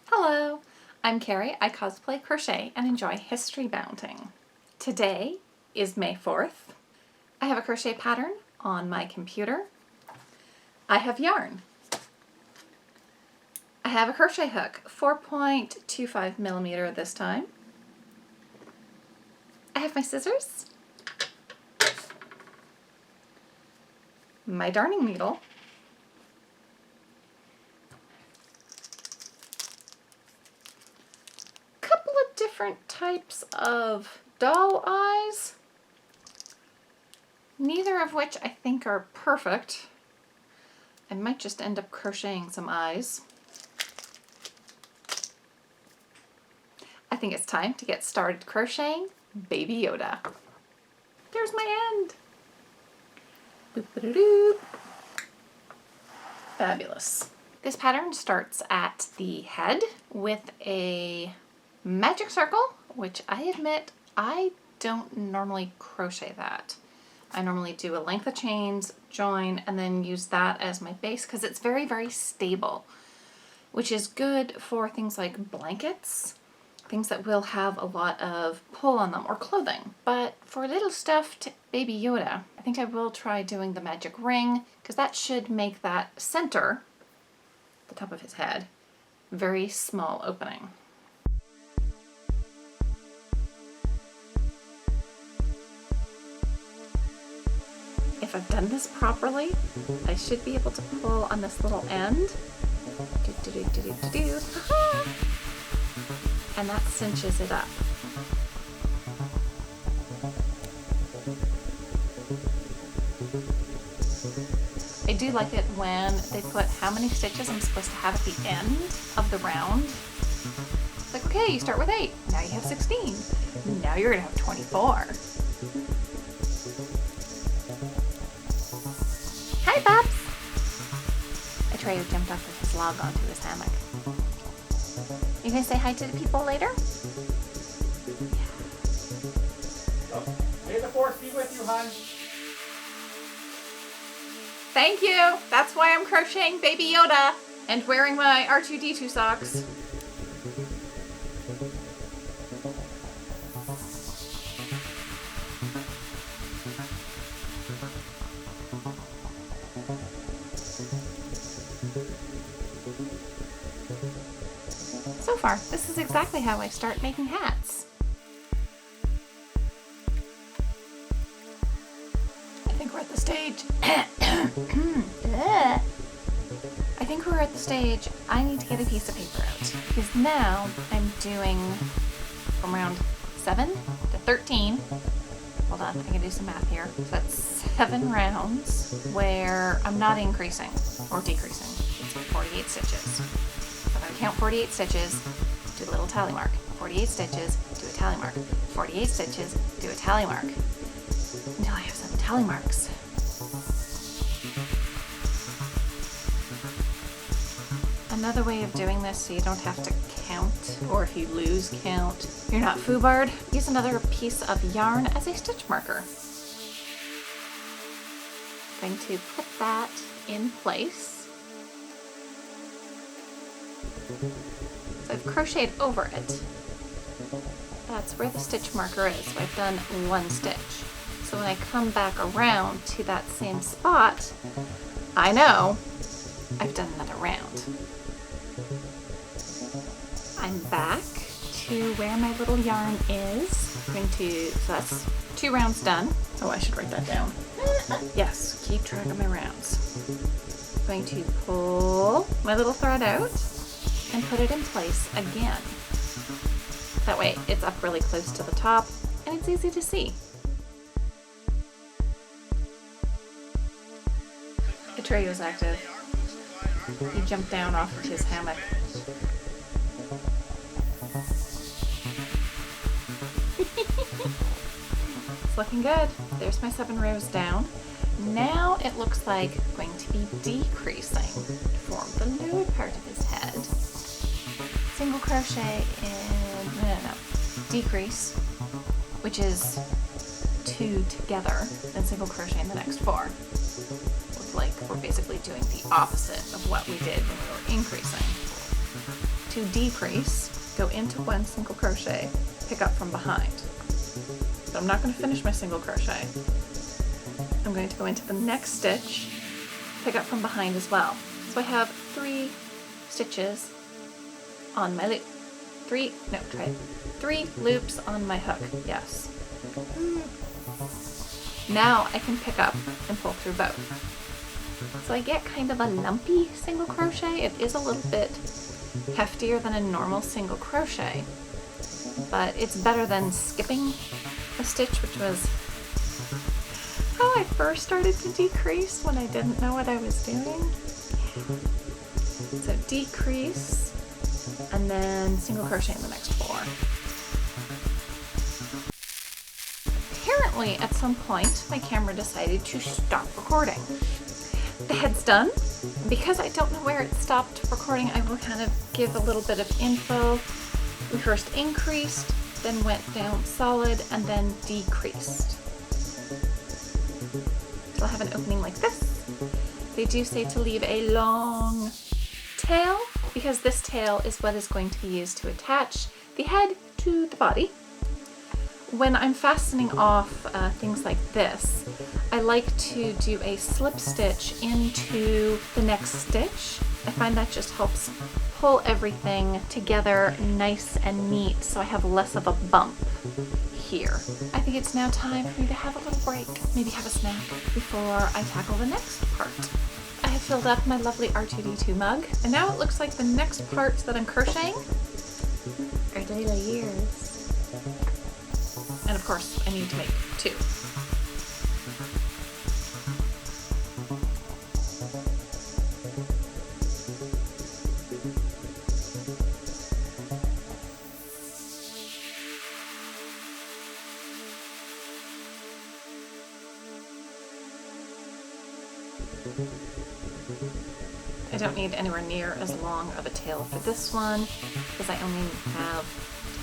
Hello, I'm Carrie. I cosplay, crochet, and enjoy history bounding. Today is May 4th. I have a crochet pattern on my computer. I have yarn. I have a crochet hook, 4.25 millimeter this time. I have my scissors, my darning needle, different types of doll eyes, neither of which I think are perfect. I might just end up crocheting some eyes. I think it's time to get started crocheting Baby Yoda. There's my end. Boop-a-doo-doo. Fabulous. This pattern starts at the head with a magic circle, which I admit I don't normally crochet that. I normally do a length of chains, join, and then use that as my base because it's very, very stable, which is good for things like blankets, things that will have a lot of pull on them, or clothing. But for little stuffed Baby Yoda, I think I will try doing the magic ring because that should make that center, the top of his head, very small opening. If I've done this properly, I should be able to pull on this little end. And that cinches it up. I do like it when they put how many stitches I'm supposed to have at the end of the round. It's like, okay, you start with 8, now you have 16, now you're gonna have 24. Hi, Babs! Atreyu jumped off of his log onto his hammock. You gonna say hi to the people later? Oh, may the force be with you, hon. Thank you! That's why I'm crocheting Baby Yoda and wearing my R2-D2 socks. So far, this is exactly how I start making hats. I think we're at the stage. I think we're at the stage I need to get a piece of paper out because now I'm doing from round 7 to 13. Hold on, I can do some math here. So that's 7 rounds where I'm not increasing or decreasing. It's 48 stitches. If I count 48 stitches, do a little tally mark. 48 stitches, do a tally mark. 48 stitches, do a tally mark. Until I have 7 tally marks. Another way of doing this so you don't have to count, or if you lose count, you're not foobarred, use another piece of yarn as a stitch marker. I'm going to put that in place. So I've crocheted over it. That's where the stitch marker is. So I've done 1 stitch. So when I come back around to that same spot, I know I've done another round. I'm back to where my little yarn is. So that's 2 rounds done. Oh, I should write that down. Yes, keep track of my rounds. I'm going to pull my little thread out and put it in place again. That way it's up really close to the top and it's easy to see. Atreyu was active. He jumped down off of his hammock. It's looking good. There's my 7 rows down. Now it looks like going to be decreasing to form the lower part of his head. Single crochet in, decrease, which is 2 together, then single crochet in the next 4. Looks like we're basically doing the opposite of what we did when we were increasing. 2 to decrease, go into one single crochet, pick up from behind. So I'm not going to finish my single crochet. I'm going to go into the next stitch, pick up from behind as well. So I have 3 stitches on my loop. 3 loops on my hook, yes. Now I can pick up and pull through both. So I get kind of a lumpy single crochet. It is a little bit heftier than a normal single crochet, but it's better than skipping a stitch, which was how I first started to decrease when I didn't know what I was doing. So decrease, and then single crochet in the next 4. Apparently, at some point, my camera decided to stop recording. The head's done. Because I don't know where it stopped recording, I will kind of give a little bit of info. We first increased, then went down solid, and then decreased. So I'll have an opening like this. They do say to leave a long tail, because this tail is what is going to be used to attach the head to the body. When I'm fastening off things like this, I like to do a slip stitch into the next stitch. I find that just helps pull everything together nice and neat, so I have less of a bump here. I think it's now time for me to have a little break, maybe have a snack before I tackle the next part. I have filled up my lovely R2D2 mug, and now it looks like the next parts that I'm crocheting are little ears. And of course, I need to make 2. I don't need anywhere near as long of a tail for this one, because I only have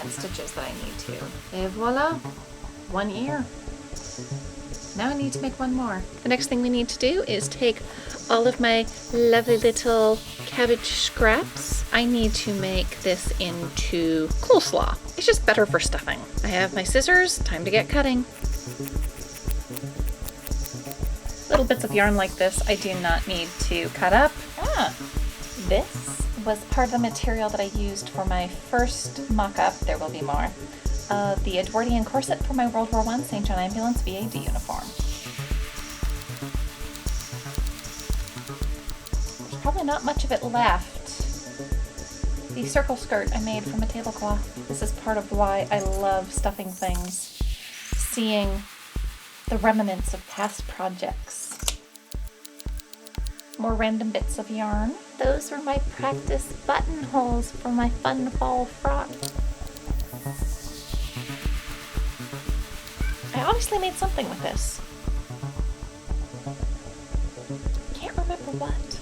10 stitches that I need to. Et voila, 1 ear. Now I need to make 1 more. The next thing we need to do is take all of my lovely little cabbage scraps. I need to make this into coleslaw. It's just better for stuffing. I have my scissors, time to get cutting. Little bits of yarn like this I do not need to cut up. This was part of the material that I used for my first mock-up, there will be more, of the Edwardian corset for my World War I St. John Ambulance VAD uniform. There's probably not much of it left. The circle skirt I made from a tablecloth. This is part of why I love stuffing things. Seeing the remnants of past projects. More random bits of yarn. Those were my practice buttonholes for my fun fall frock. I obviously made something with this. Can't remember what.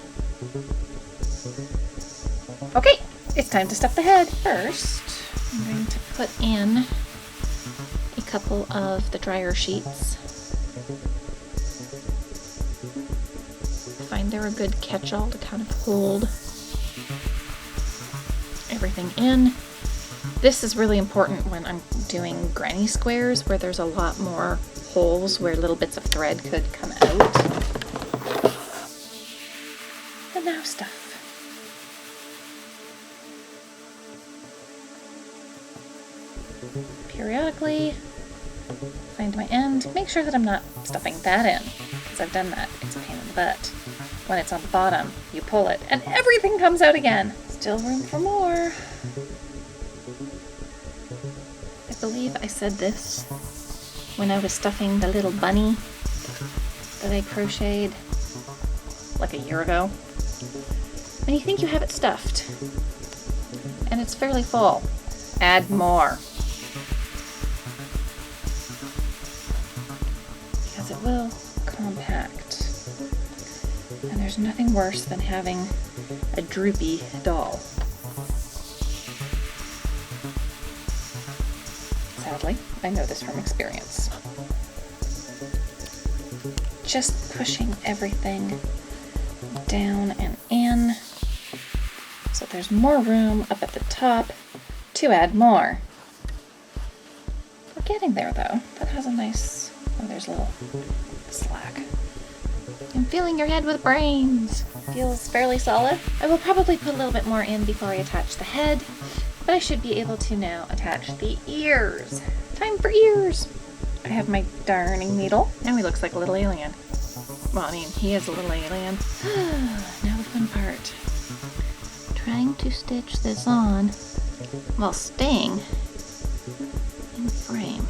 Okay, it's time to stuff the head. First, I'm going to put in a couple of the dryer sheets. I find they're a good catch-all to kind of hold everything in. This is really important when I'm doing granny squares where there's a lot more holes where little bits of thread could come out. And now stuff. Periodically find my end. Make sure that I'm not stuffing that in, because I've done that. It's a pain in the butt. When it's on the bottom, you pull it and everything comes out again. Still room for more. I believe I said this when I was stuffing the little bunny that I crocheted like a year ago. When you think you have it stuffed and it's fairly full, add more. Because it will compact. And there's nothing worse than having a droopy doll. Sadly, I know this from experience. Just pushing everything down and in So there's more room up at the top to add more. We're getting there though. That has a nice, oh, there's a little slack. I'm filling your head with brains. Feels fairly solid. I will probably put a little bit more in before I attach the head, but I should be able to now attach the ears. Time for ears. I have my darning needle. Now he looks like a little alien. Well, I mean, he is a little alien. Now the fun part. Trying to stitch this on while staying in frame.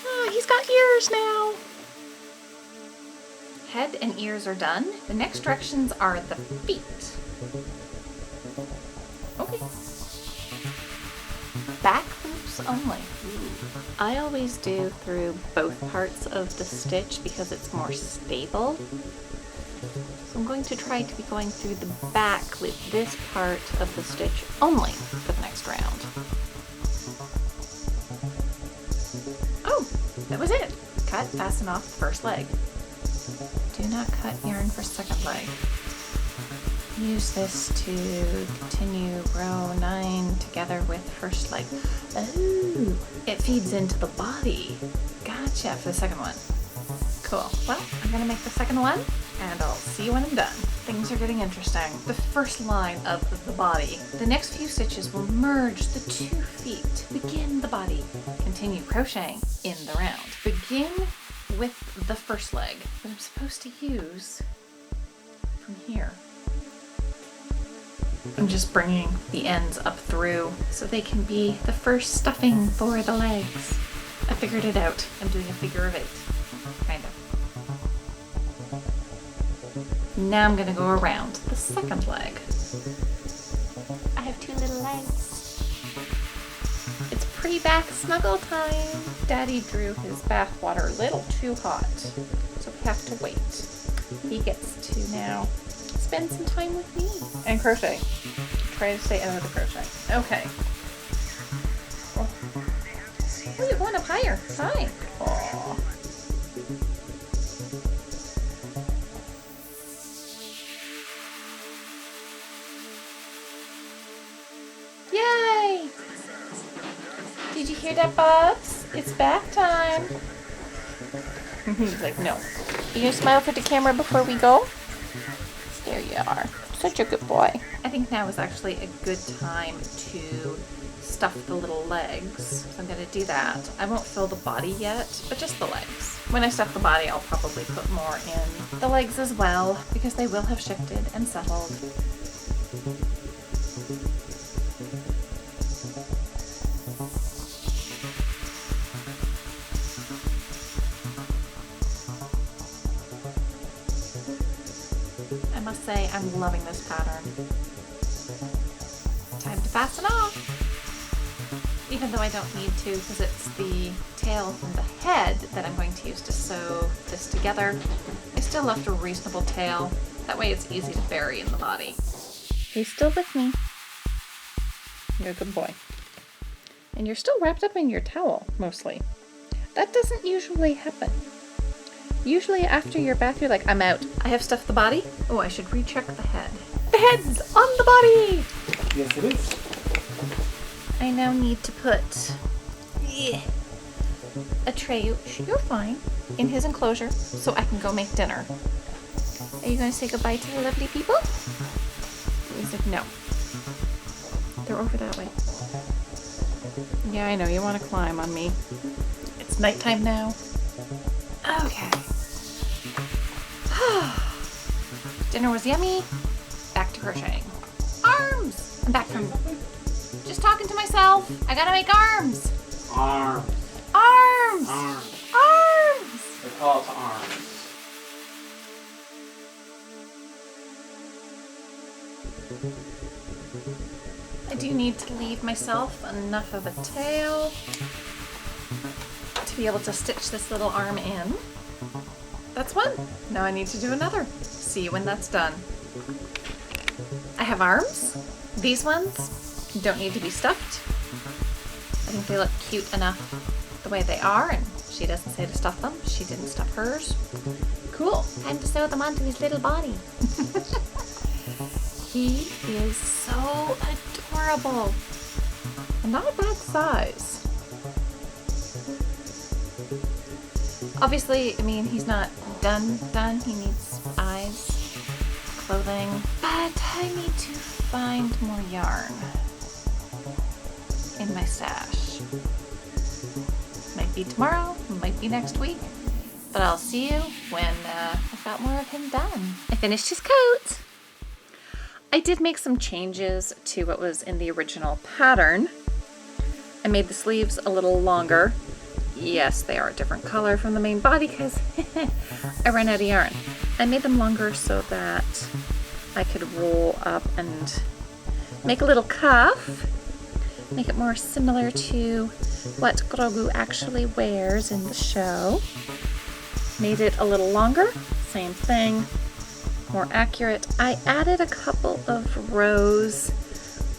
Oh, he's got ears now. Head and ears are done. The next directions are the feet. Okay. Back loops only. Ooh. I always do through both parts of the stitch because it's more stable. So I'm going to try to be going through the back loop, this part of the stitch only for the next round. Oh, that was it. Cut, fasten off the first leg. Do not cut yarn for second leg. Use this to continue row 9 together with first leg. Oh, it feeds into the body. Gotcha, for the second one. Cool. Well, I'm gonna make the second one and I'll see you when I'm done. Things are getting interesting. The first line of the body. The next few stitches will merge the 2 feet to begin the body. Continue crocheting in the round. Begin with the first leg that I'm supposed to use from here. I'm just bringing the ends up through so they can be the first stuffing for the legs. I figured it out. I'm doing a figure of 8, kind of. Now I'm gonna go around the second leg. I have 2 little legs. It's pre-bath snuggle time. Daddy drew his bath water a little too hot, so we have to wait. He gets to now spend some time with me and crochet. Try to stay out of the crochet. Okay. Oh, you're going up higher. Hi. Aww. Yay! Did you hear that, Bubs? It's bath time. He's like, no. You smile for the camera before we go? There you are. Such a good boy. I think now is actually a good time to stuff the little legs. So I'm going to do that. I won't fill the body yet, but just the legs. When I stuff the body, I'll probably put more in the legs as well, because they will have shifted and settled. I must say, I'm loving this pattern. Time to fasten off. Even though I don't need to, because it's the tail and the head that I'm going to use to sew this together, I still left a reasonable tail. That way it's easy to bury in the body. He's still with me. You're a good boy. And you're still wrapped up in your towel, mostly. That doesn't usually happen. Usually after your bath, you're like, I'm out. I have stuffed the body. Oh, I should recheck the head. The head's on the body! Yes, it is. I now need to put a tray, you're fine, in his enclosure so I can go make dinner. Are you going to say goodbye to the lovely people? He's like, no. They're over that way. Yeah, I know, you want to climb on me. It's nighttime now. Okay. Dinner was yummy. Back to crocheting. Arms! I'm back from just talking to myself. I gotta make arms. Arms. Arms! Arms. Arms! They're called arms. I do need to leave myself enough of a tail to be able to stitch this little arm in. That's one. Now I need to do another. See you when that's done. I have arms. These ones don't need to be stuffed. I think they look cute enough the way they are, and she doesn't say to stuff them. She didn't stuff hers. Cool. Time to sew them onto his little body. He is so adorable. And not a bad size. Obviously, I mean, he's not done. He needs eyes, clothing, but I need to find more yarn in my stash. Might be tomorrow, might be next week, but I'll see you when I've got more of him done. I finished his coat. I did make some changes to what was in the original pattern. I made the sleeves a little longer. Yes, they are a different color from the main body because I ran out of yarn. I made them longer so that I could roll up and make a little cuff, make it more similar to what Grogu actually wears in the show. Made it a little longer, same thing, more accurate. I added a couple of rows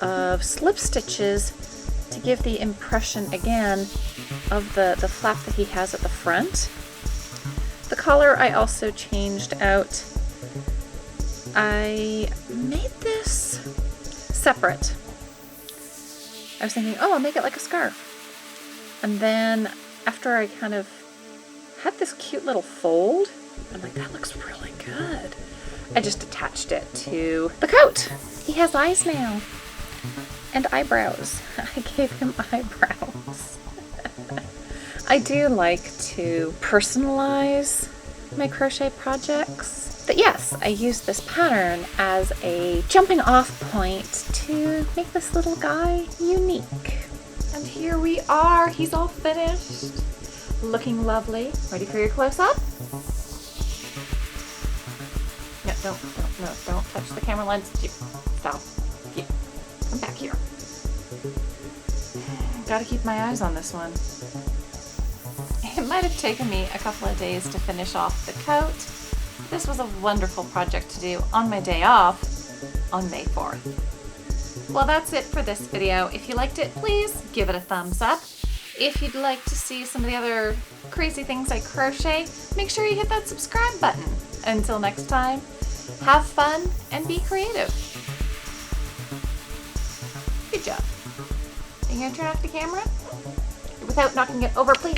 of slip stitches to give the impression again of the flap that he has at the front. The collar I also changed out. I made this separate. I was thinking, oh, I'll make it like a scarf. And then after I kind of had this cute little fold, I'm like, that looks really good. I just attached it to the coat. He has eyes now. And eyebrows. I gave him eyebrows. I do like to personalize my crochet projects. But yes, I use this pattern as a jumping off point to make this little guy unique. And here we are. He's all finished. Looking lovely. Ready for your close-up? No, don't touch the camera lens. Stop. Come back here. Gotta keep my eyes on this one. It might have taken me a couple of days to finish off the coat. This was a wonderful project to do on my day off on May 4th. Well, that's it for this video. If you liked it, please give it a thumbs up. If you'd like to see some of the other crazy things I crochet, make sure you hit that subscribe button. Until next time, have fun and be creative. Good job. Are you gonna turn off the camera? Without knocking it over, please.